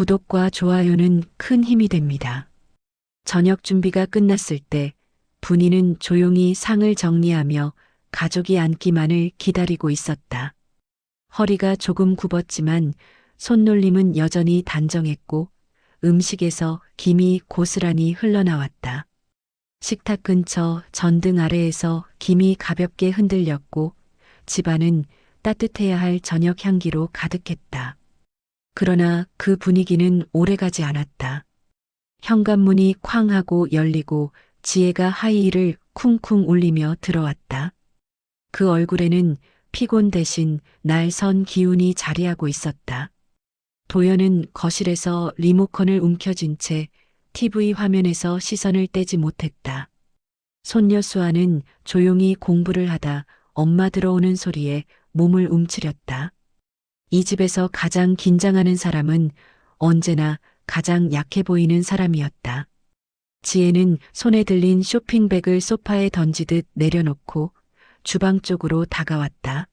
구독과 좋아요는 큰 힘이 됩니다. 저녁 준비가 끝났을 때 분이는 조용히 상을 정리하며 가족이 앉기만을 기다리고 있었다. 허리가 조금 굽었지만 손놀림은 여전히 단정했고 음식에서 김이 고스란히 흘러나왔다. 식탁 근처 전등 아래에서 김이 가볍게 흔들렸고 집안은 따뜻해야 할 저녁 향기로 가득했다. 그러나 그 분위기는 오래가지 않았다. 현관문이 쾅 하고 열리고 지혜가 하이힐을 쿵쿵 울리며 들어왔다. 그 얼굴에는 피곤 대신 날선 기운이 자리하고 있었다. 도연은 거실에서 리모컨을 움켜쥔 채 TV 화면에서 시선을 떼지 못했다. 손녀 수아는 조용히 공부를 하다 엄마 들어오는 소리에 몸을 움츠렸다. 이 집에서 가장 긴장하는 사람은 언제나 가장 약해 보이는 사람이었다. 지혜는 손에 들린 쇼핑백을 소파에 던지듯 내려놓고 주방 쪽으로 다가왔다.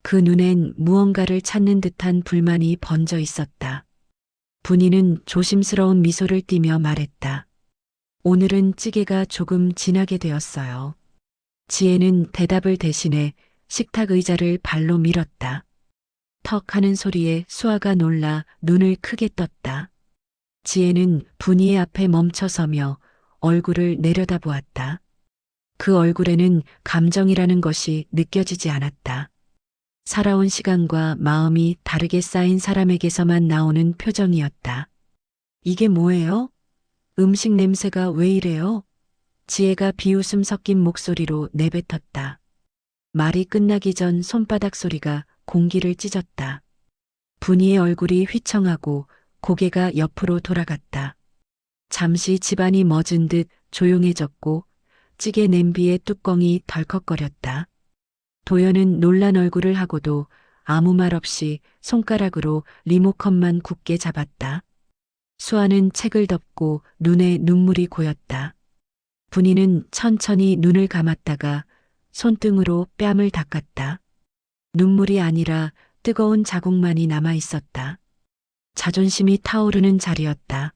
그 눈엔 무언가를 찾는 듯한 불만이 번져 있었다. 분이는 조심스러운 미소를 띠며 말했다. 오늘은 찌개가 조금 진하게 되었어요. 지혜는 대답을 대신해 식탁 의자를 발로 밀었다. 턱 하는 소리에 수아가 놀라 눈을 크게 떴다. 지혜는 분이의 앞에 멈춰서며 얼굴을 내려다보았다. 그 얼굴에는 감정이라는 것이 느껴지지 않았다. 살아온 시간과 마음이 다르게 쌓인 사람에게서만 나오는 표정이었다. 이게 뭐예요? 음식 냄새가 왜 이래요? 지혜가 비웃음 섞인 목소리로 내뱉었다. 말이 끝나기 전 손바닥 소리가 공기를 찢었다. 분이의 얼굴이 휘청하고 고개가 옆으로 돌아갔다. 잠시 집안이 멎은 듯 조용해졌고 찌개 냄비의 뚜껑이 덜컥거렸다. 도연은 놀란 얼굴을 하고도 아무 말 없이 손가락으로 리모컨만 굳게 잡았다. 수아는 책을 덮고 눈에 눈물이 고였다. 분이는 천천히 눈을 감았다가 손등으로 뺨을 닦았다. 눈물이 아니라 뜨거운 자국만이 남아 있었다. 자존심이 타오르는 자리였다.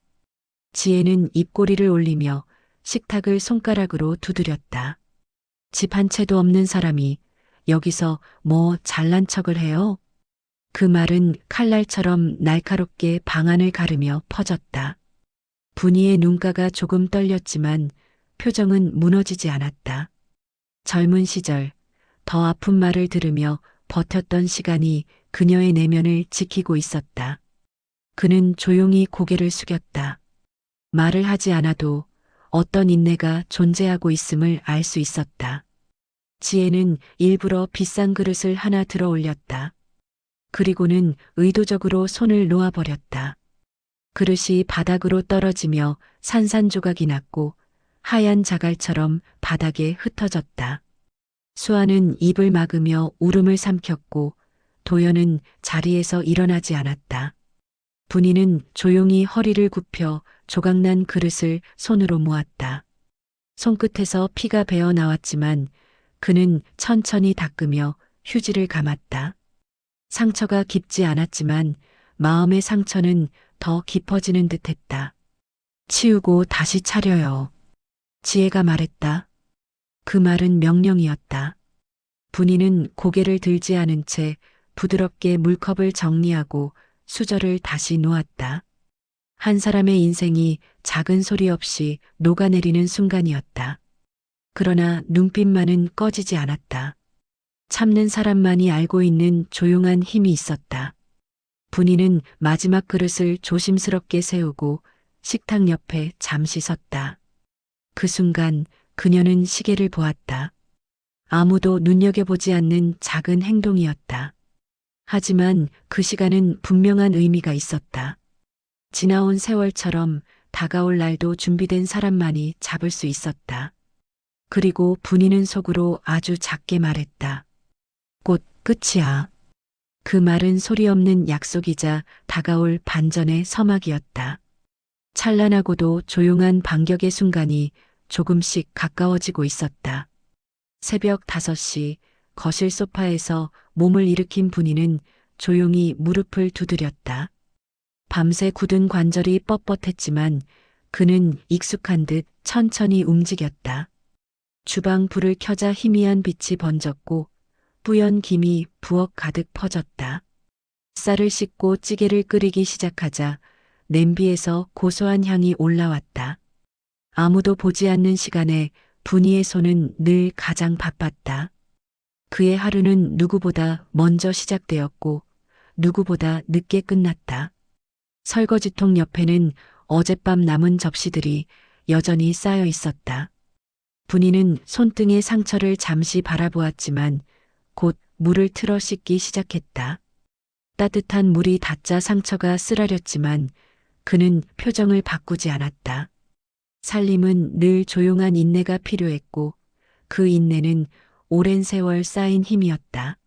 지혜는 입꼬리를 올리며 식탁을 손가락으로 두드렸다. 집 한 채도 없는 사람이 여기서 뭐 잘난 척을 해요? 그 말은 칼날처럼 날카롭게 방안을 가르며 퍼졌다. 분이의 눈가가 조금 떨렸지만 표정은 무너지지 않았다. 젊은 시절 더 아픈 말을 들으며 버텼던 시간이 그녀의 내면을 지키고 있었다. 그는 조용히 고개를 숙였다. 말을 하지 않아도 어떤 인내가 존재하고 있음을 알 수 있었다. 지혜는 일부러 비싼 그릇을 하나 들어 올렸다. 그리고는 의도적으로 손을 놓아버렸다. 그릇이 바닥으로 떨어지며 산산조각이 났고 하얀 자갈처럼 바닥에 흩어졌다. 수아는 입을 막으며 울음을 삼켰고 도연은 자리에서 일어나지 않았다. 분이는 조용히 허리를 굽혀 조각난 그릇을 손으로 모았다. 손끝에서 피가 배어 나왔지만 그는 천천히 닦으며 휴지를 감았다. 상처가 깊지 않았지만 마음의 상처는 더 깊어지는 듯했다. 치우고 다시 차려요. 지혜가 말했다. 그 말은 명령이었다. 분이는 고개를 들지 않은 채 부드럽게 물컵을 정리하고 수저를 다시 놓았다. 한 사람의 인생이 작은 소리 없이 녹아내리는 순간이었다. 그러나 눈빛만은 꺼지지 않았다. 참는 사람만이 알고 있는 조용한 힘이 있었다. 분이는 마지막 그릇을 조심스럽게 세우고 식탁 옆에 잠시 섰다. 그 순간 그녀는 시계를 보았다. 아무도 눈여겨보지 않는 작은 행동이었다. 하지만 그 시간은 분명한 의미가 있었다. 지나온 세월처럼 다가올 날도 준비된 사람만이 잡을 수 있었다. 그리고 분이는 속으로 아주 작게 말했다. 곧 끝이야. 그 말은 소리 없는 약속이자 다가올 반전의 서막이었다. 찬란하고도 조용한 반격의 순간이 조금씩 가까워지고 있었다. 새벽 5시 거실 소파에서 몸을 일으킨 분이는 조용히 무릎을 두드렸다. 밤새 굳은 관절이 뻣뻣했지만 그는 익숙한 듯 천천히 움직였다. 주방 불을 켜자 희미한 빛이 번졌고 뿌연 김이 부엌 가득 퍼졌다. 쌀을 씻고 찌개를 끓이기 시작하자 냄비에서 고소한 향이 올라왔다. 아무도 보지 않는 시간에 분이의 손은 늘 가장 바빴다. 그의 하루는 누구보다 먼저 시작되었고 누구보다 늦게 끝났다. 설거지통 옆에는 어젯밤 남은 접시들이 여전히 쌓여 있었다. 분이는 손등의 상처를 잠시 바라보았지만 곧 물을 틀어 씻기 시작했다. 따뜻한 물이 닿자 상처가 쓰라렸지만 그는 표정을 바꾸지 않았다. 살림은 늘 조용한 인내가 필요했고 그 인내는 오랜 세월 쌓인 힘이었다.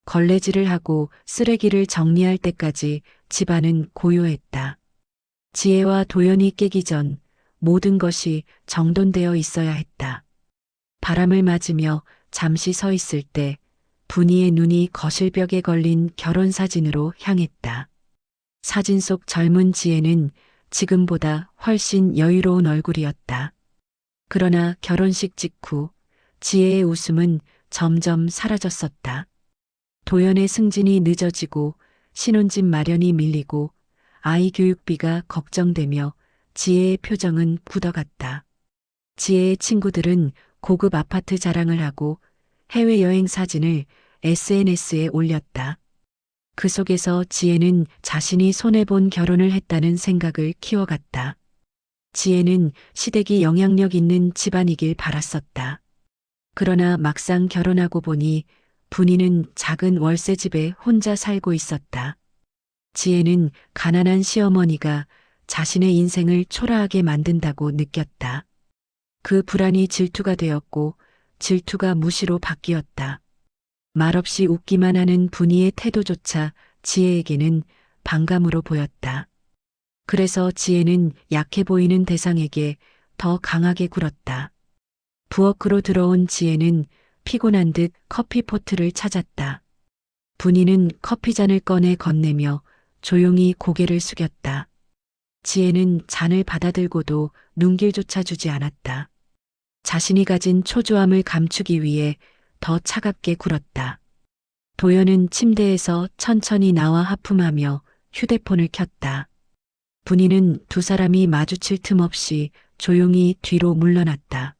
걸레질을 하고 쓰레기를 정리할 때까지 집안은 고요했다. 지혜와 도연이 깨기 전 모든 것이 정돈되어 있어야 했다. 바람을 맞으며 잠시 서 있을 때 분이의 눈이 거실벽에 걸린 결혼사진으로 향했다. 사진 속 젊은 지혜는 지금보다 훨씬 여유로운 얼굴이었다. 그러나 결혼식 직후 지혜의 웃음은 점점 사라졌었다. 도연의 승진이 늦어지고 신혼집 마련이 밀리고 아이 교육비가 걱정되며 지혜의 표정은 굳어갔다. 지혜의 친구들은 고급 아파트 자랑을 하고 해외여행 사진을 SNS에 올렸다. 그 속에서 지혜는 자신이 손해본 결혼을 했다는 생각을 키워갔다. 지혜는 시댁이 영향력 있는 집안이길 바랐었다. 그러나 막상 결혼하고 보니 분이는 작은 월세집에 혼자 살고 있었다. 지혜는 가난한 시어머니가 자신의 인생을 초라하게 만든다고 느꼈다. 그 불안이 질투가 되었고 질투가 무시로 바뀌었다. 말없이 웃기만 하는 분이의 태도조차 지혜에게는 반감으로 보였다. 그래서 지혜는 약해 보이는 대상에게 더 강하게 굴었다. 부엌으로 들어온 지혜는 피곤한 듯 커피포트를 찾았다. 분이는 커피잔을 꺼내 건네며 조용히 고개를 숙였다. 지혜는 잔을 받아들고도 눈길조차 주지 않았다. 자신이 가진 초조함을 감추기 위해 더 차갑게 굴었다. 도연은 침대에서 천천히 나와 하품하며 휴대폰을 켰다. 분이는 두 사람이 마주칠 틈 없이 조용히 뒤로 물러났다.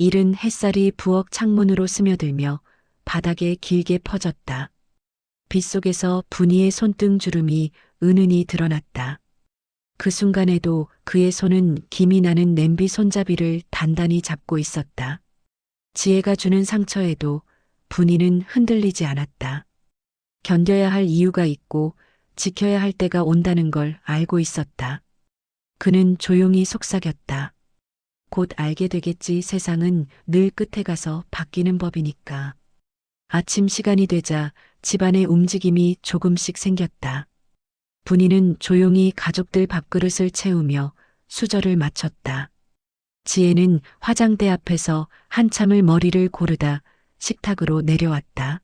이른 햇살이 부엌 창문으로 스며들며 바닥에 길게 퍼졌다. 빗속에서 분이의 손등 주름이 은은히 드러났다. 그 순간에도 그의 손은 김이 나는 냄비 손잡이를 단단히 잡고 있었다. 지혜가 주는 상처에도 분이는 흔들리지 않았다. 견뎌야 할 이유가 있고 지켜야 할 때가 온다는 걸 알고 있었다. 그는 조용히 속삭였다. 곧 알게 되겠지. 세상은 늘 끝에 가서 바뀌는 법이니까. 아침 시간이 되자 집안의 움직임이 조금씩 생겼다. 분이는 조용히 가족들 밥그릇을 채우며 수저를 맞췄다. 지혜는 화장대 앞에서 한참을 머리를 고르다 식탁으로 내려왔다.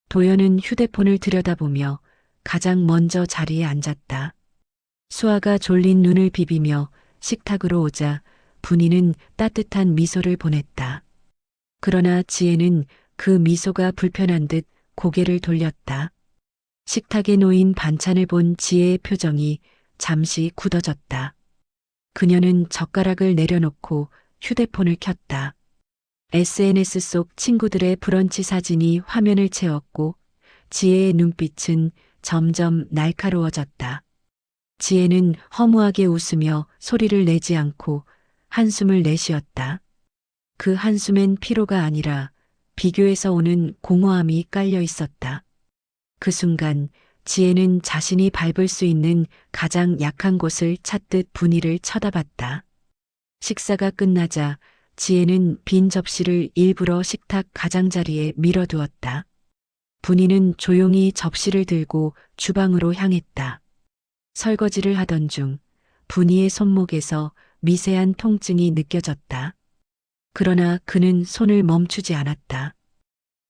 도연은 휴대폰을 들여다보며 가장 먼저 자리에 앉았다. 수아가 졸린 눈을 비비며 식탁으로 오자 분이는 따뜻한 미소를 보냈다. 그러나 지혜는 그 미소가 불편한 듯 고개를 돌렸다. 식탁에 놓인 반찬을 본 지혜의 표정이 잠시 굳어졌다. 그녀는 젓가락을 내려놓고 휴대폰을 켰다. SNS 속 친구들의 브런치 사진이 화면을 채웠고 지혜의 눈빛은 점점 날카로워졌다. 지혜는 허무하게 웃으며 소리를 내지 않고 한숨을 내쉬었다. 그 한숨엔 피로가 아니라 비교에서 오는 공허함이 깔려 있었다. 그 순간 지혜는 자신이 밟을 수 있는 가장 약한 곳을 찾듯 분이를 쳐다봤다. 식사가 끝나자 지혜는 빈 접시를 일부러 식탁 가장자리에 밀어두었다. 분이는 조용히 접시를 들고 주방으로 향했다. 설거지를 하던 중 분이의 손목에서 미세한 통증이 느껴졌다. 그러나 그는 손을 멈추지 않았다.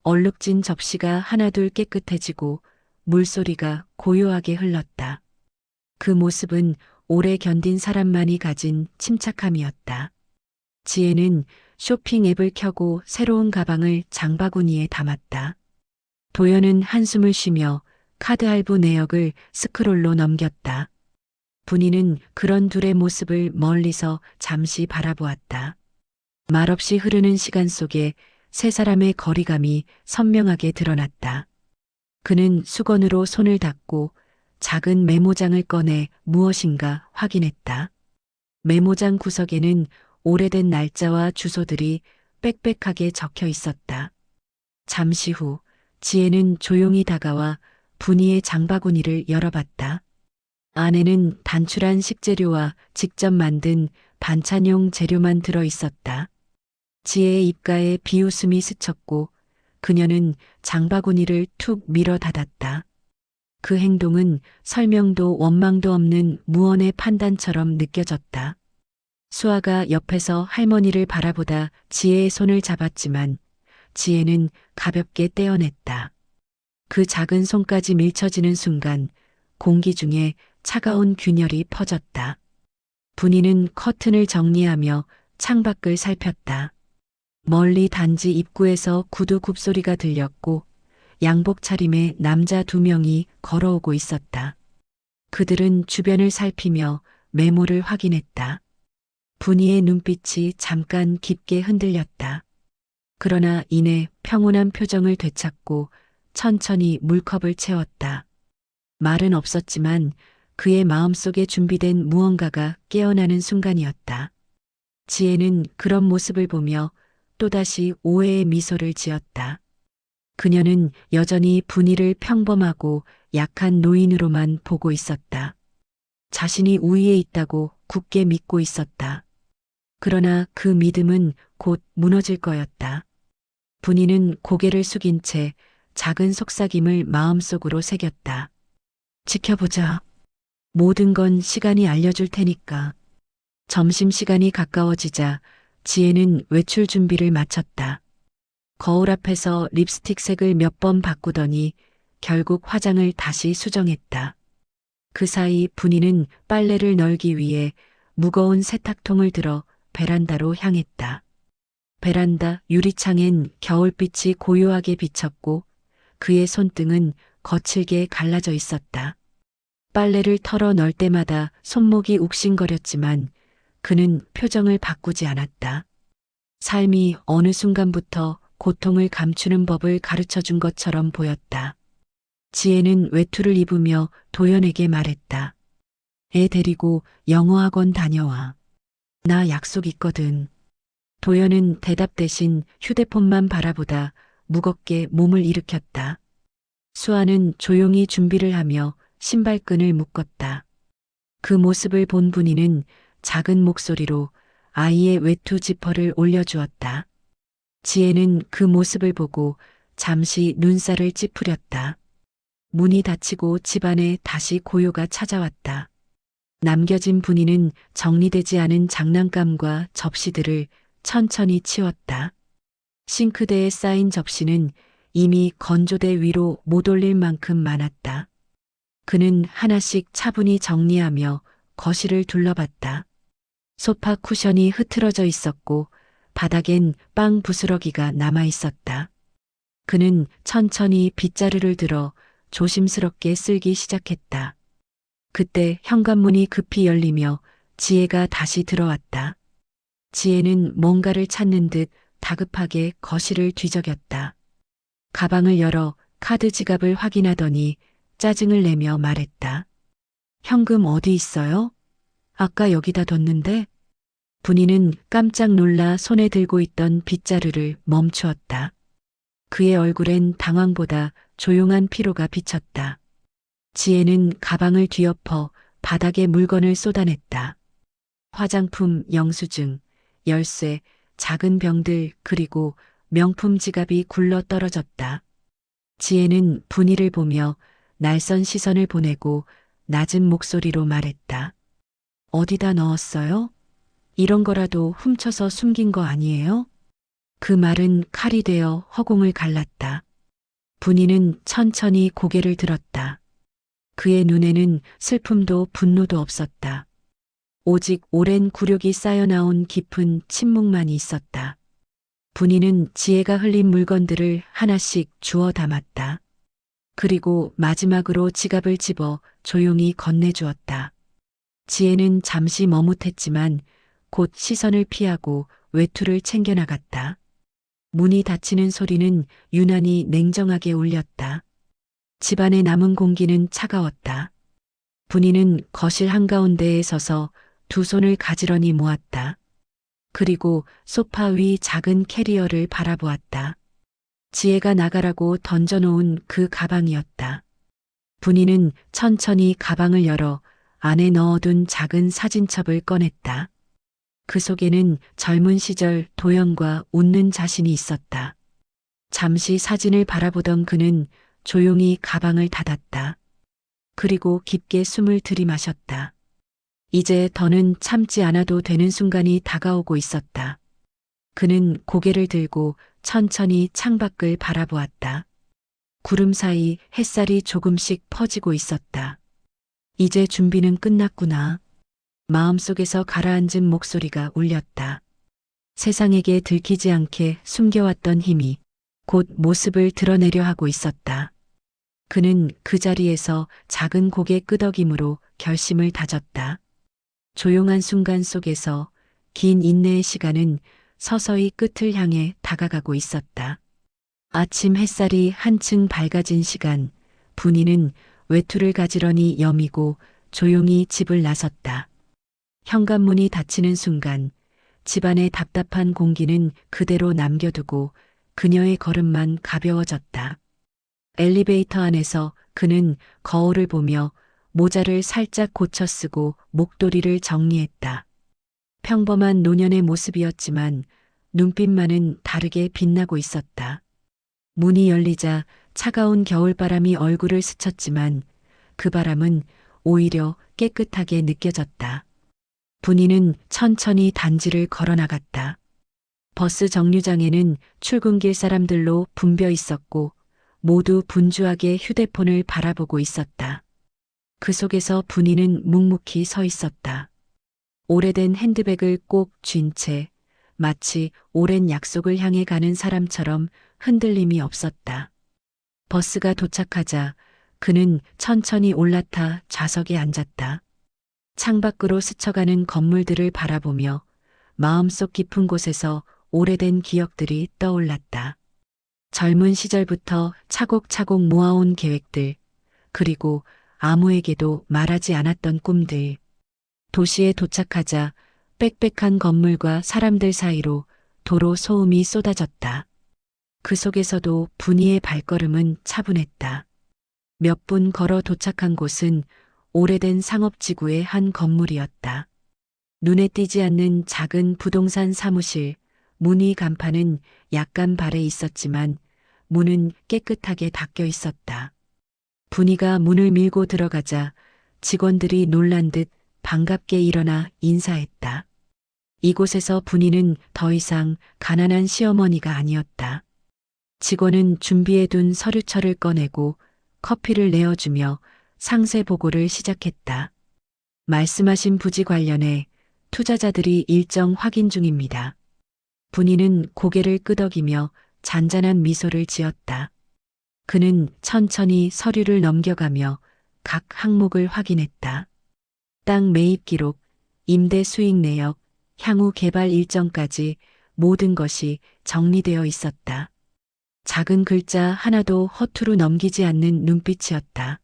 얼룩진 접시가 하나둘 깨끗해지고 물소리가 고요하게 흘렀다. 그 모습은 오래 견딘 사람만이 가진 침착함이었다. 지혜는 쇼핑 앱을 켜고 새로운 가방을 장바구니에 담았다. 도연은 한숨을 쉬며 카드 할부 내역을 스크롤로 넘겼다. 분이는 그런 둘의 모습을 멀리서 잠시 바라보았다. 말없이 흐르는 시간 속에 세 사람의 거리감이 선명하게 드러났다. 그는 수건으로 손을 닦고 작은 메모장을 꺼내 무엇인가 확인했다. 메모장 구석에는 오래된 날짜와 주소들이 빽빽하게 적혀 있었다. 잠시 후 지혜는 조용히 다가와 분이의 장바구니를 열어봤다. 안에는 단출한 식재료와 직접 만든 반찬용 재료만 들어 있었다. 지혜의 입가에 비웃음이 스쳤고 그녀는 장바구니를 툭 밀어 닫았다. 그 행동은 설명도 원망도 없는 무언의 판단처럼 느껴졌다. 수아가 옆에서 할머니를 바라보다 지혜의 손을 잡았지만 지혜는 가볍게 떼어냈다. 그 작은 손까지 밀쳐지는 순간 공기 중에 차가운 균열이 퍼졌다. 분이는 커튼을 정리하며 창밖을 살폈다. 멀리 단지 입구에서 구두 굽소리가 들렸고 양복 차림의 남자 2명이 걸어오고 있었다. 그들은 주변을 살피며 메모를 확인했다. 분이의 눈빛이 잠깐 깊게 흔들렸다. 그러나 이내 평온한 표정을 되찾고 천천히 물컵을 채웠다. 말은 없었지만 그의 마음속에 준비된 무언가가 깨어나는 순간이었다. 지혜는 그런 모습을 보며 또다시 오해의 미소를 지었다. 그녀는 여전히 분이를 평범하고 약한 노인으로만 보고 있었다. 자신이 우위에 있다고 굳게 믿고 있었다. 그러나 그 믿음은 곧 무너질 거였다. 분이는 고개를 숙인 채 작은 속삭임을 마음속으로 새겼다. 지켜보자. 모든 건 시간이 알려줄 테니까. 점심시간이 가까워지자 지혜는 외출 준비를 마쳤다. 거울 앞에서 립스틱 색을 몇 번 바꾸더니 결국 화장을 다시 수정했다. 그 사이 분이는 빨래를 널기 위해 무거운 세탁통을 들어 베란다로 향했다. 베란다 유리창엔 겨울빛이 고요하게 비쳤고 그의 손등은 거칠게 갈라져 있었다. 빨래를 털어 넣을 때마다 손목이 욱신거렸지만 그는 표정을 바꾸지 않았다. 삶이 어느 순간부터 고통을 감추는 법을 가르쳐 준 것처럼 보였다. 지혜는 외투를 입으며 도연에게 말했다. 애 데리고 영어학원 다녀와. 나 약속 있거든. 도연은 대답 대신 휴대폰만 바라보다 무겁게 몸을 일으켰다. 수아는 조용히 준비를 하며 신발끈을 묶었다. 그 모습을 본 분이는 작은 목소리로 아이의 외투 지퍼를 올려주었다. 지혜는 그 모습을 보고 잠시 눈살을 찌푸렸다. 문이 닫히고 집안에 다시 고요가 찾아왔다. 남겨진 분이는 정리되지 않은 장난감과 접시들을 천천히 치웠다. 싱크대에 쌓인 접시는 이미 건조대 위로 못 올릴 만큼 많았다. 그는 하나씩 차분히 정리하며 거실을 둘러봤다. 소파 쿠션이 흐트러져 있었고 바닥엔 빵 부스러기가 남아 있었다. 그는 천천히 빗자루를 들어 조심스럽게 쓸기 시작했다. 그때 현관문이 급히 열리며 지혜가 다시 들어왔다. 지혜는 뭔가를 찾는 듯 다급하게 거실을 뒤적였다. 가방을 열어 카드 지갑을 확인하더니 짜증을 내며 말했다. 현금 어디 있어요? 아까 여기다 뒀는데? 분이는 깜짝 놀라 손에 들고 있던 빗자루를 멈추었다. 그의 얼굴엔 당황보다 조용한 피로가 비쳤다. 지혜는 가방을 뒤엎어 바닥에 물건을 쏟아냈다. 화장품, 영수증, 열쇠, 작은 병들 그리고 명품 지갑이 굴러 떨어졌다. 지혜는 분이를 보며 날선 시선을 보내고 낮은 목소리로 말했다. 어디다 넣었어요? 이런 거라도 훔쳐서 숨긴 거 아니에요? 그 말은 칼이 되어 허공을 갈랐다. 분이는 천천히 고개를 들었다. 그의 눈에는 슬픔도 분노도 없었다. 오직 오랜 굴욕이 쌓여나온 깊은 침묵만이 있었다. 분이는 지혜가 흘린 물건들을 하나씩 주워 담았다. 그리고 마지막으로 지갑을 집어 조용히 건네주었다. 지혜는 잠시 머뭇했지만 곧 시선을 피하고 외투를 챙겨나갔다. 문이 닫히는 소리는 유난히 냉정하게 울렸다. 집안에 남은 공기는 차가웠다. 분이는 거실 한가운데에 서서 두 손을 가지런히 모았다. 그리고 소파 위 작은 캐리어를 바라보았다. 지혜가 나가라고 던져놓은 그 가방이었다. 분이는 천천히 가방을 열어 안에 넣어둔 작은 사진첩을 꺼냈다. 그 속에는 젊은 시절 도연과 웃는 자신이 있었다. 잠시 사진을 바라보던 그는 조용히 가방을 닫았다. 그리고 깊게 숨을 들이마셨다. 이제 더는 참지 않아도 되는 순간이 다가오고 있었다. 그는 고개를 들고 천천히 창밖을 바라보았다. 구름 사이 햇살이 조금씩 퍼지고 있었다. 이제 준비는 끝났구나. 마음속에서 가라앉은 목소리가 울렸다. 세상에게 들키지 않게 숨겨왔던 힘이 곧 모습을 드러내려 하고 있었다. 그는 그 자리에서 작은 고개 끄덕임으로 결심을 다졌다. 조용한 순간 속에서 긴 인내의 시간은 서서히 끝을 향해 다가가고 있었다. 아침 햇살이 한층 밝아진 시간, 분이는 외투를 가지런히 여미고 조용히 집을 나섰다. 현관문이 닫히는 순간 집안의 답답한 공기는 그대로 남겨두고 그녀의 걸음만 가벼워졌다. 엘리베이터 안에서 그는 거울을 보며 모자를 살짝 고쳐 쓰고 목도리를 정리했다. 평범한 노년의 모습이었지만 눈빛만은 다르게 빛나고 있었다. 문이 열리자 차가운 겨울바람이 얼굴을 스쳤지만 그 바람은 오히려 깨끗하게 느껴졌다. 분이는 천천히 단지를 걸어나갔다. 버스 정류장에는 출근길 사람들로 붐벼 있었고 모두 분주하게 휴대폰을 바라보고 있었다. 그 속에서 분이는 묵묵히 서 있었다. 오래된 핸드백을 꼭 쥔 채 마치 오랜 약속을 향해 가는 사람처럼 흔들림이 없었다. 버스가 도착하자 그는 천천히 올라타 좌석에 앉았다. 창밖으로 스쳐가는 건물들을 바라보며 마음속 깊은 곳에서 오래된 기억들이 떠올랐다. 젊은 시절부터 차곡차곡 모아온 계획들, 그리고 아무에게도 말하지 않았던 꿈들. 도시에 도착하자 빽빽한 건물과 사람들 사이로 도로 소음이 쏟아졌다. 그 속에서도 분이의 발걸음은 차분했다. 몇 분 걸어 도착한 곳은 오래된 상업지구의 한 건물이었다. 눈에 띄지 않는 작은 부동산 사무실, 문의 간판은 약간 발에 있었지만 문은 깨끗하게 닫혀 있었다. 분이가 문을 밀고 들어가자 직원들이 놀란 듯 반갑게 일어나 인사했다. 이곳에서 분이는 더 이상 가난한 시어머니가 아니었다. 직원은 준비해둔 서류철을 꺼내고 커피를 내어주며 상세 보고를 시작했다. 말씀하신 부지 관련해 투자자들이 일정 확인 중입니다. 분이는 고개를 끄덕이며 잔잔한 미소를 지었다. 그는 천천히 서류를 넘겨가며 각 항목을 확인했다. 땅 매입 기록, 임대 수익 내역, 향후 개발 일정까지 모든 것이 정리되어 있었다. 작은 글자 하나도 허투루 넘기지 않는 눈빛이었다.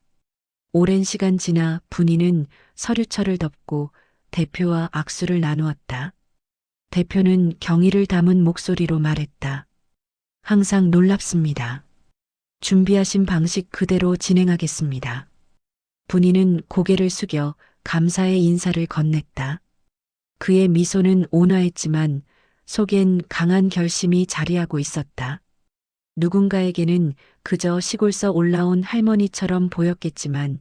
오랜 시간 지나 분이는 서류철을 덮고 대표와 악수를 나누었다. 대표는 경의를 담은 목소리로 말했다. 항상 놀랍습니다. 준비하신 방식 그대로 진행하겠습니다. 분이는 고개를 숙여 감사의 인사를 건넸다. 그의 미소는 온화했지만 속엔 강한 결심이 자리하고 있었다. 누군가에게는 그저 시골서 올라온 할머니처럼 보였겠지만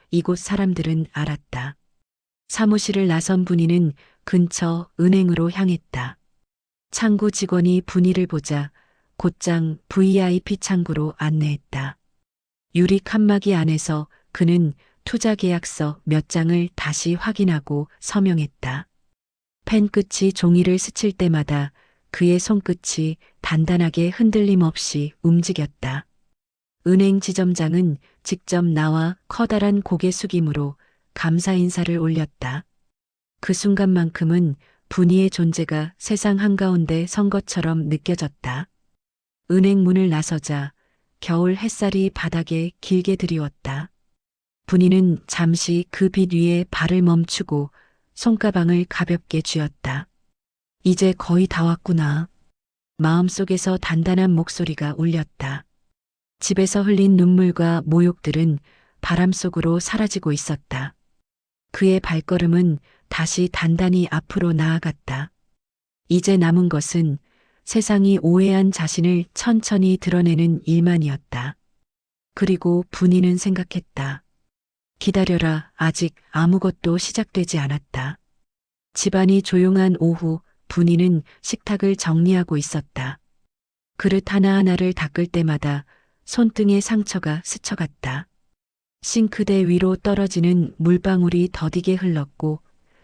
이곳 사람들은 알았다. 사무실을 나선 분이는 근처 은행으로 향했다. 창구 직원이 분이를 보자 곧장 VIP 창구로 안내했다. 유리 칸막이 안에서 그는 투자 계약서 몇 장을 다시 확인하고 서명했다. 펜 끝이 종이를 스칠 때마다 그의 손끝이 단단하게 흔들림 없이 움직였다. 은행 지점장은 직접 나와 커다란 고개 숙임으로 감사 인사를 올렸다. 그 순간만큼은 분이의 존재가 세상 한가운데 선 것처럼 느껴졌다. 은행 문을 나서자 겨울 햇살이 바닥에 길게 드리웠다. 분이는 잠시 그 빛 위에 발을 멈추고 손가방을 가볍게 쥐었다. 이제 거의 다 왔구나. 마음속에서 단단한 목소리가 울렸다. 집에서 흘린 눈물과 모욕들은 바람 속으로 사라지고 있었다. 그의 발걸음은 다시 단단히 앞으로 나아갔다. 이제 남은 것은 세상이 오해한 자신을 천천히 드러내는 일만이었다. 그리고 분이는 생각했다. 기다려라, 아직 아무것도 시작되지 않았다. 집안이 조용한 오후, 분이는 식탁을 정리하고 있었다. 그릇 하나하나를 닦을 때마다 손등에 상처가 스쳐갔다. 싱크대 위로 떨어지는 물방울이 더디게 흘렀고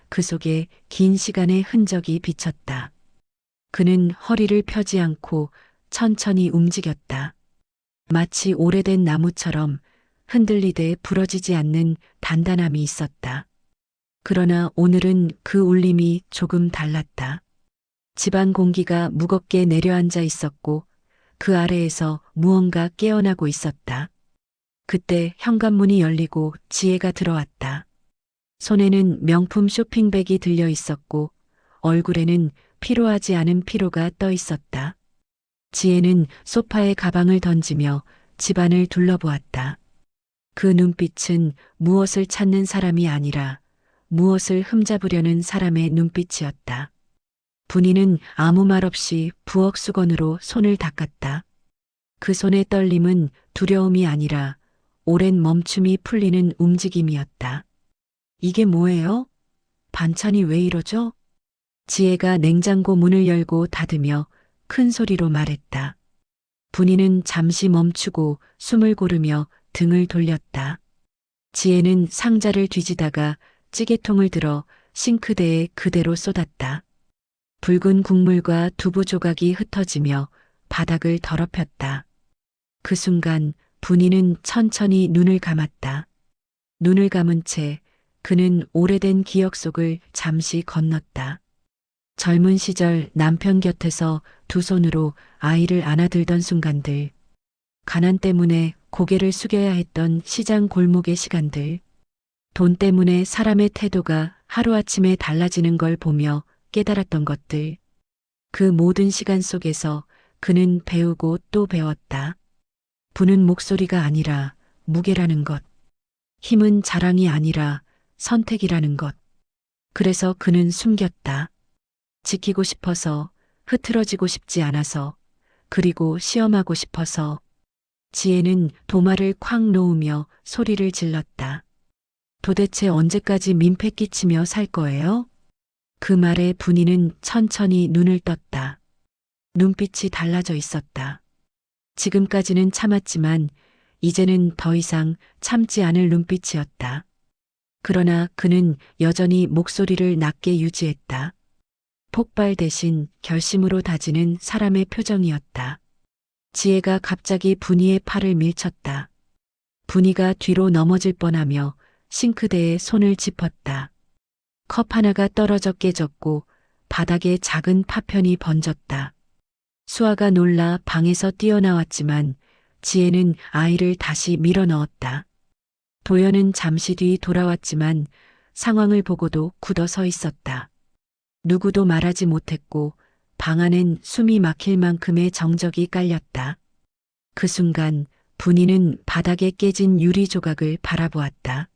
그 속에 긴 시간의 흔적이 비쳤다. 그는 허리를 펴지 않고 천천히 움직였다. 마치 오래된 나무처럼 흔들리되 부러지지 않는 단단함이 있었다. 그러나 오늘은 그 울림이 조금 달랐다. 집안 공기가 무겁게 내려앉아 있었고 그 아래에서 무언가 깨어나고 있었다. 그때 현관문이 열리고 지혜가 들어왔다. 손에는 명품 쇼핑백이 들려 있었고 얼굴에는 피로하지 않은 피로가 떠 있었다. 지혜는 소파에 가방을 던지며 집안을 둘러보았다. 그 눈빛은 무엇을 찾는 사람이 아니라 무엇을 흠잡으려는 사람의 눈빛이었다. 분이는 아무 말 없이 부엌 수건으로 손을 닦았다. 그 손의 떨림은 두려움이 아니라 오랜 멈춤이 풀리는 움직임이었다. 이게 뭐예요? 반찬이 왜 이러죠? 지혜가 냉장고 문을 열고 닫으며 큰 소리로 말했다. 분이는 잠시 멈추고 숨을 고르며 등을 돌렸다. 지혜는 상자를 뒤지다가 찌개통을 들어 싱크대에 그대로 쏟았다. 붉은 국물과 두부 조각이 흩어지며 바닥을 더럽혔다. 그 순간 분이는 천천히 눈을 감았다. 눈을 감은 채 그는 오래된 기억 속을 잠시 건넜다. 젊은 시절 남편 곁에서 두 손으로 아이를 안아들던 순간들, 가난 때문에 고개를 숙여야 했던 시장 골목의 시간들, 돈 때문에 사람의 태도가 하루아침에 달라지는 걸 보며 깨달았던 것들, 그 모든 시간 속에서 그는 배우고 또 배웠다. 부는 목소리가 아니라 무게라는 것, 힘은 자랑이 아니라 선택이라는 것. 그래서 그는 숨겼다. 지키고 싶어서, 흐트러지고 싶지 않아서, 그리고 시험하고 싶어서. 지혜는 도마를 콱 놓으며 소리를 질렀다. 도대체 언제까지 민폐 끼치며 살 거예요? 그 말에 분이는 천천히 눈을 떴다. 눈빛이 달라져 있었다. 지금까지는 참았지만 이제는 더 이상 참지 않을 눈빛이었다. 그러나 그는 여전히 목소리를 낮게 유지했다. 폭발 대신 결심으로 다지는 사람의 표정이었다. 지혜가 갑자기 분이의 팔을 밀쳤다. 분이가 뒤로 넘어질 뻔하며 싱크대에 손을 짚었다. 컵 하나가 떨어져 깨졌고 바닥에 작은 파편이 번졌다. 수아가 놀라 방에서 뛰어나왔지만 지혜는 아이를 다시 밀어 넣었다. 도연은 잠시 뒤 돌아왔지만 상황을 보고도 굳어 서 있었다. 누구도 말하지 못했고 방 안엔 숨이 막힐 만큼의 정적이 깔렸다. 그 순간 분이는 바닥에 깨진 유리 조각을 바라보았다.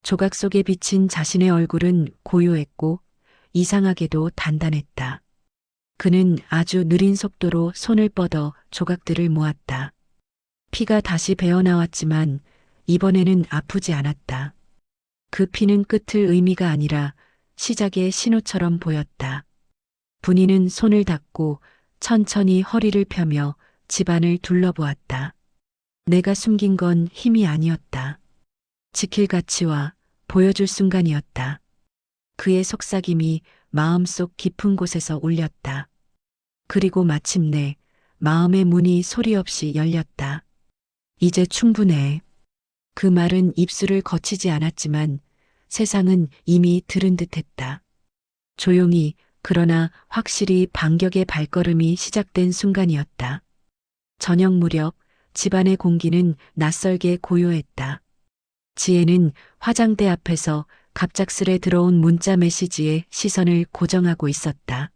조각 속에 비친 자신의 얼굴은 고요했고 이상하게도 단단했다. 그는 아주 느린 속도로 손을 뻗어 조각들을 모았다. 피가 다시 배어나왔지만 이번에는 아프지 않았다. 그 피는 끝을 의미가 아니라 시작의 신호처럼 보였다. 분이는 손을 닫고 천천히 허리를 펴며 집안을 둘러보았다. 내가 숨긴 건 힘이 아니었다. 지킬 가치와 보여줄 순간이었다. 그의 속삭임이 마음속 깊은 곳에서 울렸다. 그리고 마침내 마음의 문이 소리 없이 열렸다. 이제 충분해. 그 말은 입술을 거치지 않았지만 세상은 이미 들은 듯했다. 조용히 그러나 확실히 반격의 발걸음이 시작된 순간이었다. 저녁 무렵 집안의 공기는 낯설게 고요했다. 지혜는 화장대 앞에서 갑작스레 들어온 문자 메시지에 시선을 고정하고 있었다.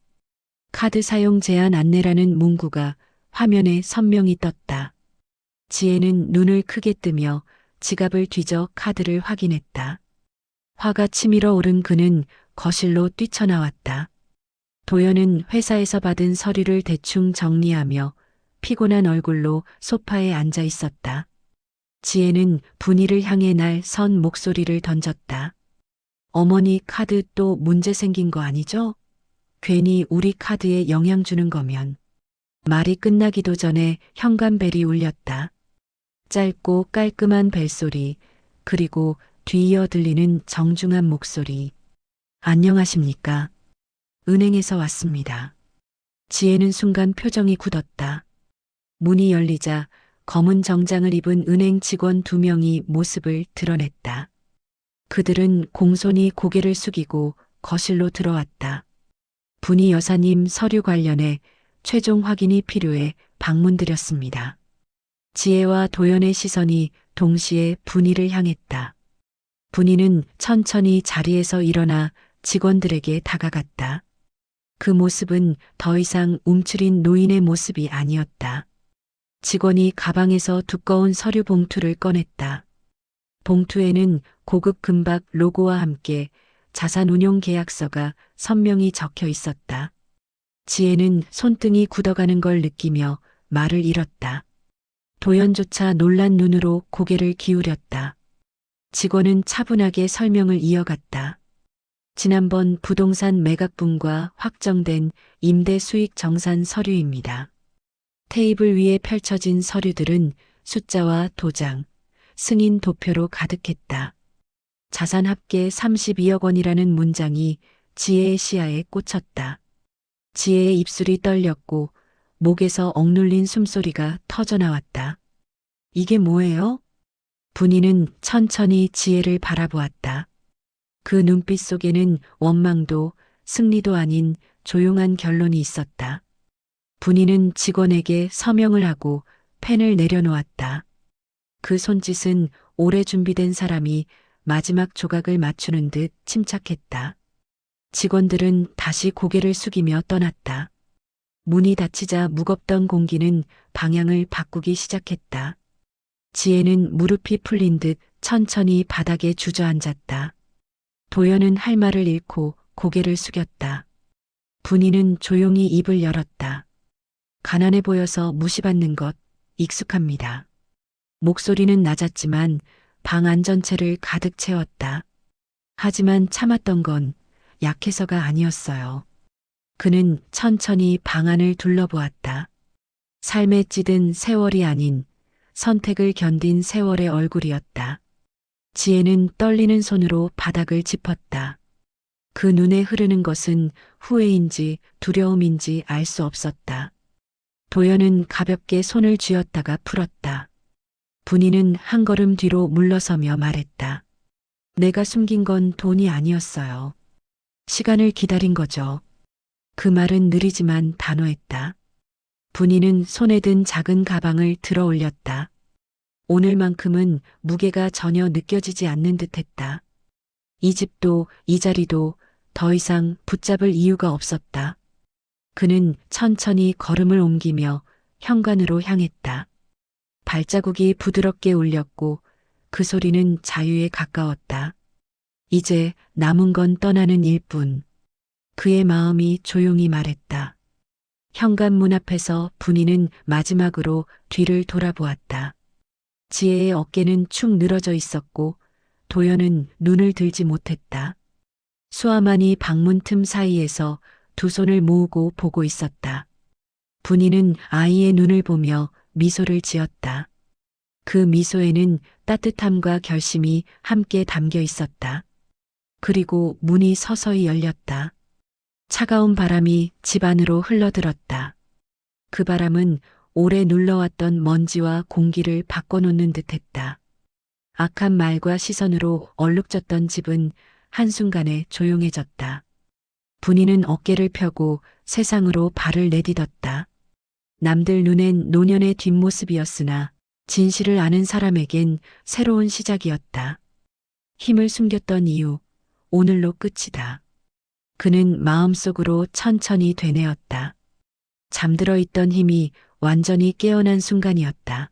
카드 사용 제한 안내라는 문구가 화면에 선명히 떴다. 지혜는 눈을 크게 뜨며 지갑을 뒤져 카드를 확인했다. 화가 치밀어 오른 그는 거실로 뛰쳐나왔다. 도연은 회사에서 받은 서류를 대충 정리하며 피곤한 얼굴로 소파에 앉아 있었다. 지혜는 분이를 향해 날 선 목소리를 던졌다. 어머니 카드 또 문제 생긴 거 아니죠? 괜히 우리 카드에 영향 주는 거면. 말이 끝나기도 전에 현관벨이 울렸다. 짧고 깔끔한 벨소리, 그리고 뒤이어 들리는 정중한 목소리. 안녕하십니까? 은행에서 왔습니다. 지혜는 순간 표정이 굳었다. 문이 열리자 검은 정장을 입은 은행 직원 2명이 모습을 드러냈다. 그들은 공손히 고개를 숙이고 거실로 들어왔다. 분이 여사님 서류 관련해 최종 확인이 필요해 방문드렸습니다. 지혜와 도연의 시선이 동시에 분이를 향했다. 분이는 천천히 자리에서 일어나 직원들에게 다가갔다. 그 모습은 더 이상 움츠린 노인의 모습이 아니었다. 직원이 가방에서 두꺼운 서류 봉투를 꺼냈다. 봉투에는 고급 금박 로고와 함께 자산운용 계약서가 선명히 적혀 있었다. 지혜는 손등이 굳어가는 걸 느끼며 말을 잃었다. 도연조차 놀란 눈으로 고개를 기울였다. 직원은 차분하게 설명을 이어갔다. 지난번 부동산 매각분과 확정된 임대 수익 정산 서류입니다. 테이블 위에 펼쳐진 서류들은 숫자와 도장, 승인 도표로 가득했다. 자산 합계 32억 원이라는 문장이 지혜의 시야에 꽂혔다. 지혜의 입술이 떨렸고 목에서 억눌린 숨소리가 터져나왔다. 이게 뭐예요? 분이는 천천히 지혜를 바라보았다. 그 눈빛 속에는 원망도 승리도 아닌 조용한 결론이 있었다. 분이는 직원에게 서명을 하고 펜을 내려놓았다. 그 손짓은 오래 준비된 사람이 마지막 조각을 맞추는 듯 침착했다. 직원들은 다시 고개를 숙이며 떠났다. 문이 닫히자 무겁던 공기는 방향을 바꾸기 시작했다. 지혜는 무릎이 풀린 듯 천천히 바닥에 주저앉았다. 도연은 할 말을 잃고 고개를 숙였다. 분이는 조용히 입을 열었다. 가난해 보여서 무시받는 것 익숙합니다. 목소리는 낮았지만 방 안 전체를 가득 채웠다. 하지만 참았던 건 약해서가 아니었어요. 그는 천천히 방 안을 둘러보았다. 삶에 찌든 세월이 아닌 선택을 견딘 세월의 얼굴이었다. 지혜는 떨리는 손으로 바닥을 짚었다. 그 눈에 흐르는 것은 후회인지 두려움인지 알 수 없었다. 도연은 가볍게 손을 쥐었다가 풀었다. 분이는 한 걸음 뒤로 물러서며 말했다. 내가 숨긴 건 돈이 아니었어요. 시간을 기다린 거죠. 그 말은 느리지만 단호했다. 분이는 손에 든 작은 가방을 들어 올렸다. 오늘만큼은 무게가 전혀 느껴지지 않는 듯했다. 이 집도 이 자리도 더 이상 붙잡을 이유가 없었다. 그는 천천히 걸음을 옮기며 현관으로 향했다. 발자국이 부드럽게 울렸고 그 소리는 자유에 가까웠다. 이제 남은 건 떠나는 일뿐. 그의 마음이 조용히 말했다. 현관문 앞에서 분이는 마지막으로 뒤를 돌아보았다. 지혜의 어깨는 축 늘어져 있었고 도연은 눈을 들지 못했다. 수아만이 방문 틈 사이에서 두 손을 모으고 보고 있었다. 분이는 아이의 눈을 보며 미소를 지었다. 그 미소에는 따뜻함과 결심이 함께 담겨 있었다. 그리고 문이 서서히 열렸다. 차가운 바람이 집 안으로 흘러들었다. 그 바람은 오래 눌러왔던 먼지와 공기를 바꿔놓는 듯했다. 악한 말과 시선으로 얼룩졌던 집은 한순간에 조용해졌다. 분이는 어깨를 펴고 세상으로 발을 내딛었다. 남들 눈엔 노년의 뒷모습이었으나 진실을 아는 사람에겐 새로운 시작이었다. 힘을 숨겼던 이유, 오늘로 끝이다. 그는 마음속으로 천천히 되뇌었다. 잠들어 있던 힘이 완전히 깨어난 순간이었다.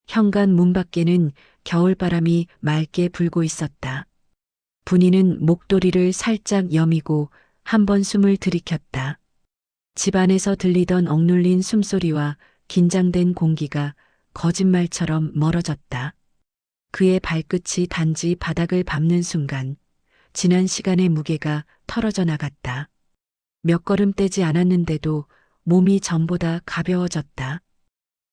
현관 문 밖에는 겨울바람이 맑게 불고 있었다. 분이는 목도리를 살짝 여미고 한 번 숨을 들이켰다. 집 안에서 들리던 억눌린 숨소리와 긴장된 공기가 거짓말처럼 멀어졌다. 그의 발끝이 단지 바닥을 밟는 순간 지난 시간의 무게가 털어져 나갔다. 몇 걸음 떼지 않았는데도 몸이 전보다 가벼워졌다.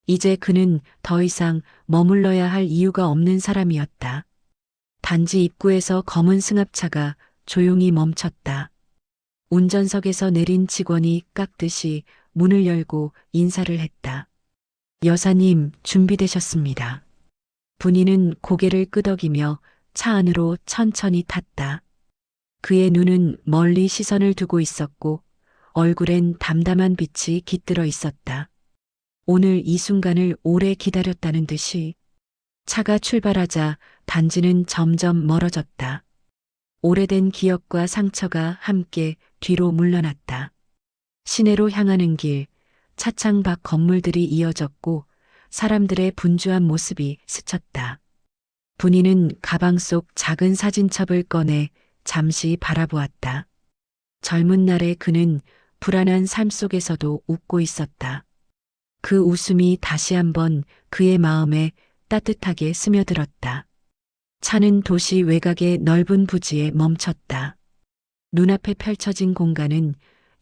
이제 그는 더 이상 머물러야 할 이유가 없는 사람이었다. 단지 입구에서 검은 승합차가 조용히 멈췄다. 운전석에서 내린 직원이 깎듯이 문을 열고 인사를 했다. 여사님, 준비되셨습니다. 분이는 고개를 끄덕이며 차 안으로 천천히 탔다. 그의 눈은 멀리 시선을 두고 있었고 얼굴엔 담담한 빛이 깃들어 있었다. 오늘 이 순간을 오래 기다렸다는 듯이 차가 출발하자 단지는 점점 멀어졌다. 오래된 기억과 상처가 함께 뒤로 물러났다. 시내로 향하는 길, 차창 밖 건물들이 이어졌고 사람들의 분주한 모습이 스쳤다. 분이는 가방 속 작은 사진첩을 꺼내 잠시 바라보았다. 젊은 날의 그는 불안한 삶 속에서도 웃고 있었다. 그 웃음이 다시 한번 그의 마음에 따뜻하게 스며들었다. 차는 도시 외곽의 넓은 부지에 멈췄다. 눈앞에 펼쳐진 공간은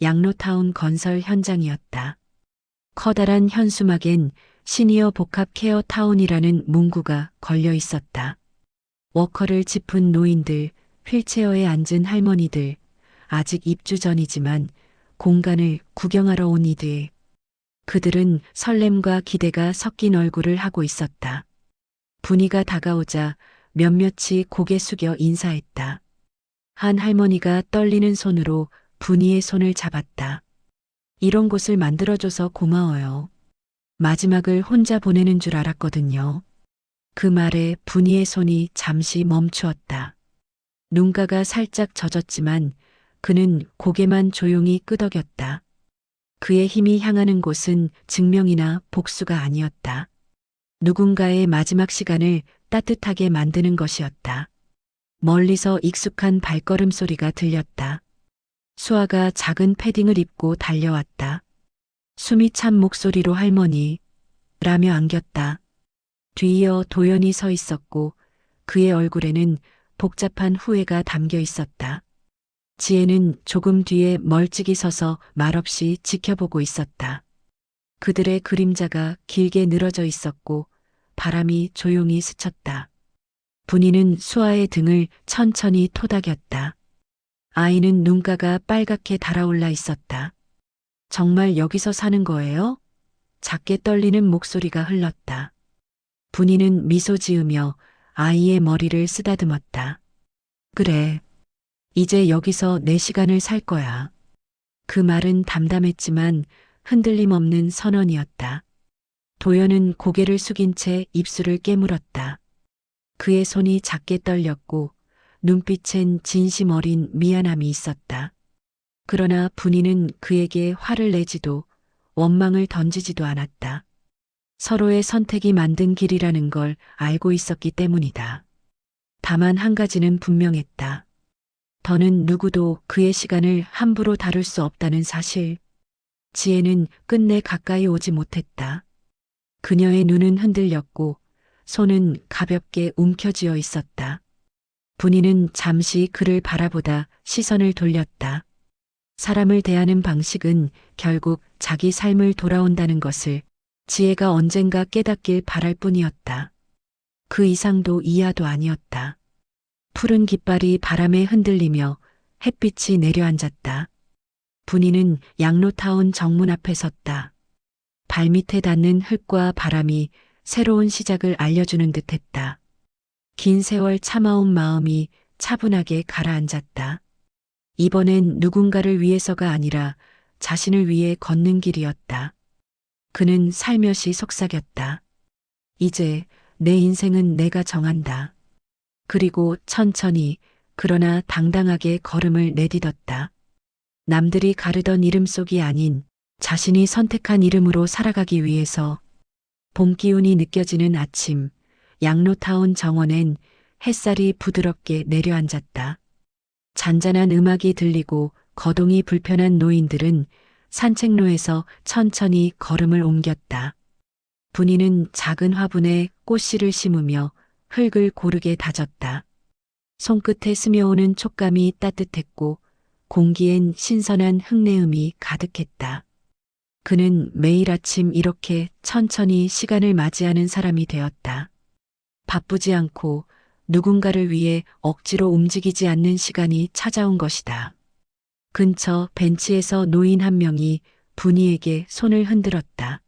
양로타운 건설 현장이었다. 커다란 현수막엔 시니어 복합 케어 타운이라는 문구가 걸려 있었다. 워커를 짚은 노인들, 휠체어에 앉은 할머니들, 아직 입주 전이지만 공간을 구경하러 온 이들. 그들은 설렘과 기대가 섞인 얼굴을 하고 있었다. 분이가 다가오자 몇몇이 고개 숙여 인사했다. 한 할머니가 떨리는 손으로 분이의 손을 잡았다. 이런 곳을 만들어줘서 고마워요. 마지막을 혼자 보내는 줄 알았거든요. 그 말에 분이의 손이 잠시 멈추었다. 눈가가 살짝 젖었지만 그는 고개만 조용히 끄덕였다. 그의 힘이 향하는 곳은 증명이나 복수가 아니었다. 누군가의 마지막 시간을 따뜻하게 만드는 것이었다. 멀리서 익숙한 발걸음 소리가 들렸다. 수아가 작은 패딩을 입고 달려왔다. 숨이 찬 목소리로 할머니, 라며 안겼다. 뒤이어 도연이 서 있었고 그의 얼굴에는 복잡한 후회가 담겨 있었다. 지혜는 조금 뒤에 멀찍이 서서 말없이 지켜보고 있었다. 그들의 그림자가 길게 늘어져 있었고 바람이 조용히 스쳤다. 분이는 수아의 등을 천천히 토닥였다. 아이는 눈가가 빨갛게 달아올라 있었다. 정말 여기서 사는 거예요? 작게 떨리는 목소리가 흘렀다. 분이는 미소 지으며 아이의 머리를 쓰다듬었다. 그래. 이제 여기서 내 시간을 살 거야. 그 말은 담담했지만 흔들림 없는 선언이었다. 도연은 고개를 숙인 채 입술을 깨물었다. 그의 손이 작게 떨렸고 눈빛엔 진심 어린 미안함이 있었다. 그러나 분이는 그에게 화를 내지도 원망을 던지지도 않았다. 서로의 선택이 만든 길이라는 걸 알고 있었기 때문이다. 다만 한 가지는 분명했다. 더는 누구도 그의 시간을 함부로 다룰 수 없다는 사실. 지혜는 끝내 가까이 오지 못했다. 그녀의 눈은 흔들렸고 손은 가볍게 움켜쥐어 있었다. 분이는 잠시 그를 바라보다 시선을 돌렸다. 사람을 대하는 방식은 결국 자기 삶을 돌아온다는 것을 지혜가 언젠가 깨닫길 바랄 뿐이었다. 그 이상도 이하도 아니었다. 푸른 깃발이 바람에 흔들리며 햇빛이 내려앉았다. 분이는 양로타운 정문 앞에 섰다. 발밑에 닿는 흙과 바람이 새로운 시작을 알려주는 듯했다. 긴 세월 참아온 마음이 차분하게 가라앉았다. 이번엔 누군가를 위해서가 아니라 자신을 위해 걷는 길이었다. 그는 살며시 속삭였다. 이제 내 인생은 내가 정한다. 그리고 천천히 그러나 당당하게 걸음을 내딛었다. 남들이 가르던 이름 속이 아닌 자신이 선택한 이름으로 살아가기 위해서. 봄 기운이 느껴지는 아침, 양로타운 정원엔 햇살이 부드럽게 내려앉았다. 잔잔한 음악이 들리고 거동이 불편한 노인들은 산책로에서 천천히 걸음을 옮겼다. 분이는 작은 화분에 꽃씨를 심으며 흙을 고르게 다졌다. 손끝에 스며오는 촉감이 따뜻했고 공기엔 신선한 흙내음이 가득했다. 그는 매일 아침 이렇게 천천히 시간을 맞이하는 사람이 되었다. 바쁘지 않고 누군가를 위해 억지로 움직이지 않는 시간이 찾아온 것이다. 근처 벤치에서 노인 한 명이 분이에게 손을 흔들었다.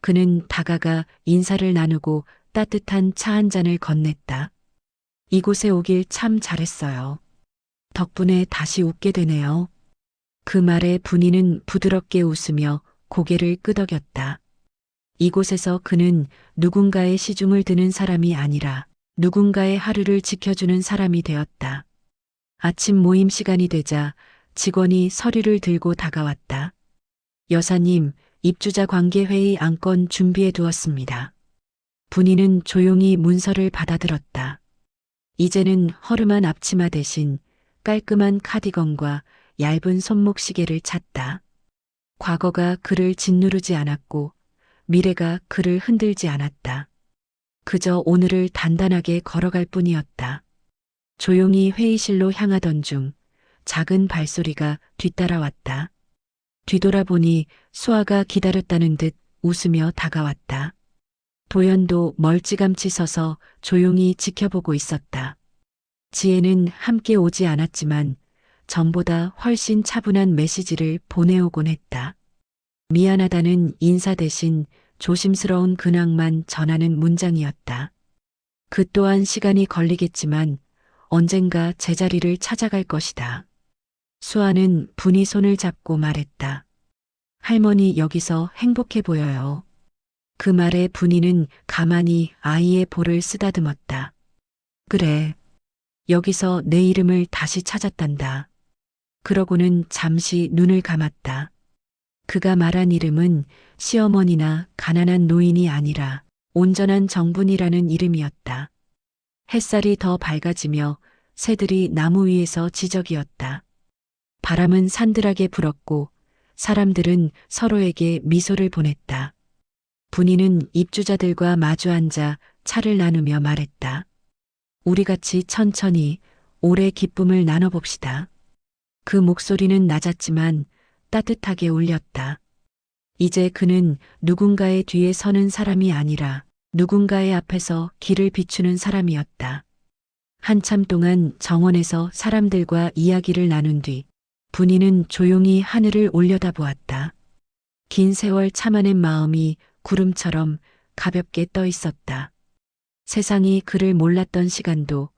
그는 다가가 인사를 나누고 따뜻한 차 한 잔을 건넸다. 이곳에 오길 참 잘했어요. 덕분에 다시 웃게 되네요. 그 말에 분이는 부드럽게 웃으며 고개를 끄덕였다. 이곳에서 그는 누군가의 시중을 드는 사람이 아니라 누군가의 하루를 지켜주는 사람이 되었다. 아침 모임 시간이 되자 직원이 서류를 들고 다가왔다. 여사님, 입주자 관계회의 안건 준비해 두었습니다. 분이는 조용히 문서를 받아들었다. 이제는 허름한 앞치마 대신 깔끔한 카디건과 얇은 손목 시계를 찼다. 과거가 그를 짓누르지 않았고 미래가 그를 흔들지 않았다. 그저 오늘을 단단하게 걸어갈 뿐이었다. 조용히 회의실로 향하던 중 작은 발소리가 뒤따라왔다. 뒤돌아보니 수아가 기다렸다는 듯 웃으며 다가왔다. 도연도 멀찌감치 서서 조용히 지켜보고 있었다. 지혜는 함께 오지 않았지만 전보다 훨씬 차분한 메시지를 보내오곤 했다. 미안하다는 인사 대신 조심스러운 근황만 전하는 문장이었다. 그 또한 시간이 걸리겠지만 언젠가 제자리를 찾아갈 것이다. 수아는 분이 손을 잡고 말했다. 할머니 여기서 행복해 보여요. 그 말에 분이는 가만히 아이의 볼을 쓰다듬었다. 그래. 여기서 내 이름을 다시 찾았단다. 그러고는 잠시 눈을 감았다. 그가 말한 이름은 시어머니나 가난한 노인이 아니라 온전한 정분이라는 이름이었다. 햇살이 더 밝아지며 새들이 나무 위에서 지저귀었다. 바람은 산들하게 불었고 사람들은 서로에게 미소를 보냈다. 분이는 입주자들과 마주 앉아 차를 나누며 말했다. 우리 같이 천천히 오래 기쁨을 나눠봅시다. 그 목소리는 낮았지만 따뜻하게 울렸다. 이제 그는 누군가의 뒤에 서는 사람이 아니라 누군가의 앞에서 길을 비추는 사람이었다. 한참 동안 정원에서 사람들과 이야기를 나눈 뒤 분이는 조용히 하늘을 올려다보았다. 긴 세월 참아낸 마음이 구름처럼 가볍게 떠 있었다. 세상이 그를 몰랐던 시간도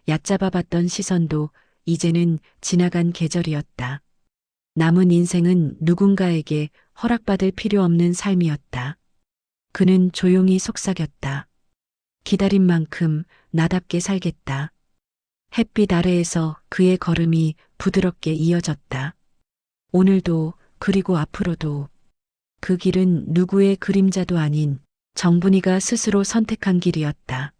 얕잡아봤던 시선도 이제는 지나간 계절이었다. 남은 인생은 누군가에게 허락받을 필요 없는 삶이었다. 그는 조용히 속삭였다. 기다린 만큼 나답게 살겠다. 햇빛 아래에서 그의 걸음이 부드럽게 이어졌다. 오늘도 그리고 앞으로도 그 길은 누구의 그림자도 아닌 정분이가 스스로 선택한 길이었다.